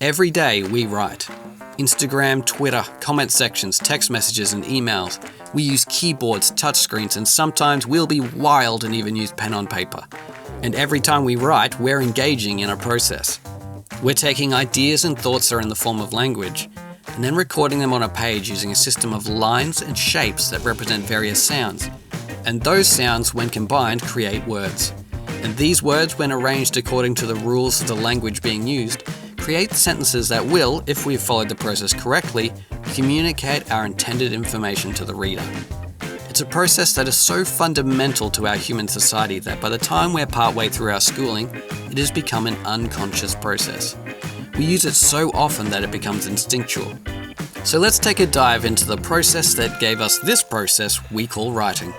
Every day we write. Instagram, Twitter, comment sections, text messages and emails. We use keyboards, touchscreens, and sometimes we'll be wild and even use pen on paper. And every time we write, we're engaging in a process. We're taking ideas and thoughts that are in the form of language, and then recording them on a page using a system of lines and shapes that represent various sounds. And those sounds, when combined, create words. And these words, when arranged according to the rules of the language being used, create sentences that will, if we've followed the process correctly, communicate our intended information to the reader. It's a process that is so fundamental to our human society that by the time we're partway through our schooling, it has become an unconscious process. We use it so often that it becomes instinctual. So let's take a dive into the process that gave us this process we call writing.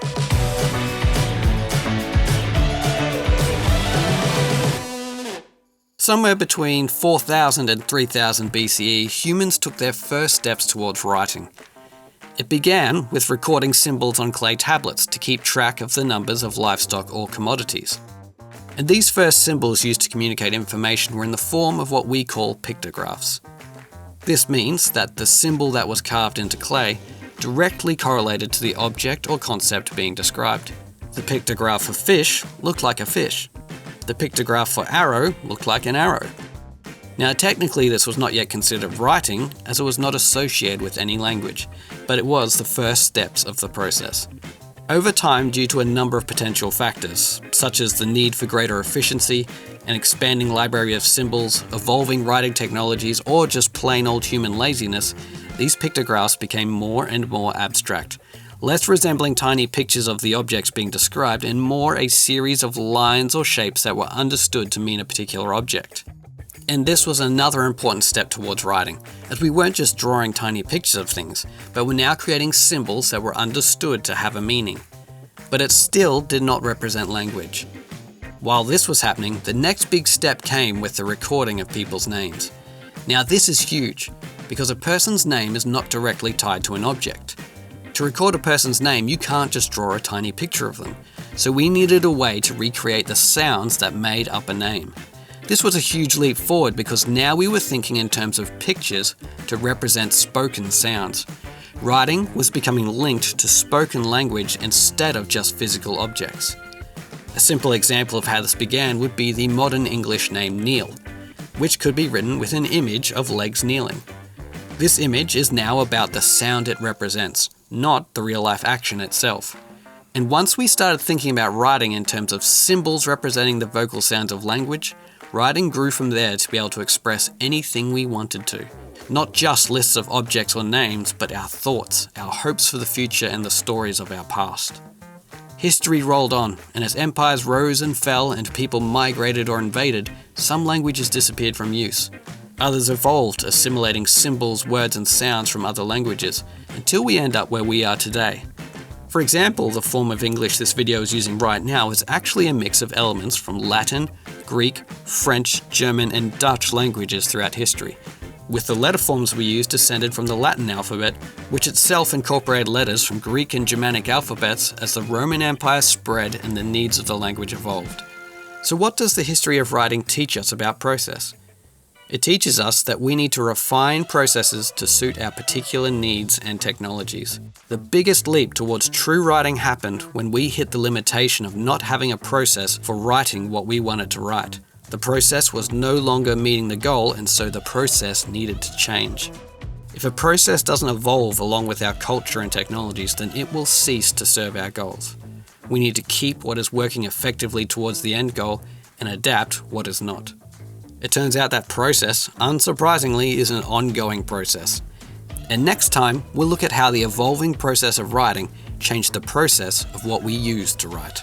Somewhere between 4000 and 3000 BCE, humans took their first steps towards writing. It began with recording symbols on clay tablets to keep track of the numbers of livestock or commodities. And these first symbols used to communicate information were in the form of what we call pictographs. This means that the symbol that was carved into clay directly correlated to the object or concept being described. The pictograph for fish looked like a fish. The pictograph for arrow looked like an arrow. Now, technically this was not yet considered writing, as it was not associated with any language, but it was the first steps of the process. Over time, due to a number of potential factors, such as the need for greater efficiency, an expanding library of symbols, evolving writing technologies, or just plain old human laziness, these pictographs became more and more abstract, less resembling tiny pictures of the objects being described and more a series of lines or shapes that were understood to mean a particular object. And this was another important step towards writing, as we weren't just drawing tiny pictures of things, but were now creating symbols that were understood to have a meaning. But it still did not represent language. While this was happening, the next big step came with the recording of people's names. Now this is huge, because a person's name is not directly tied to an object. To record a person's name, you can't just draw a tiny picture of them, so we needed a way to recreate the sounds that made up a name. This was a huge leap forward because now we were thinking in terms of pictures to represent spoken sounds. Writing was becoming linked to spoken language instead of just physical objects. A simple example of how this began would be the modern English name Neil, which could be written with an image of legs kneeling. This image is now about the sound it represents, not the real-life action itself. And once we started thinking about writing in terms of symbols representing the vocal sounds of language, writing grew from there to be able to express anything we wanted to. Not just lists of objects or names, but our thoughts, our hopes for the future and the stories of our past. History rolled on, and as empires rose and fell and people migrated or invaded, some languages disappeared from use. Others evolved, assimilating symbols, words and sounds from other languages, until we end up where we are today. For example, the form of English this video is using right now is actually a mix of elements from Latin, Greek, French, German and Dutch languages throughout history, with the letter forms we use descended from the Latin alphabet, which itself incorporated letters from Greek and Germanic alphabets as the Roman Empire spread and the needs of the language evolved. So what does the history of writing teach us about process? It teaches us that we need to refine processes to suit our particular needs and technologies. The biggest leap towards true writing happened when we hit the limitation of not having a process for writing what we wanted to write. The process was no longer meeting the goal, and so the process needed to change. If a process doesn't evolve along with our culture and technologies, then it will cease to serve our goals. We need to keep what is working effectively towards the end goal and adapt what is not. It turns out that process, unsurprisingly, is an ongoing process. And next time, we'll look at how the evolving process of writing changed the process of what we use to write.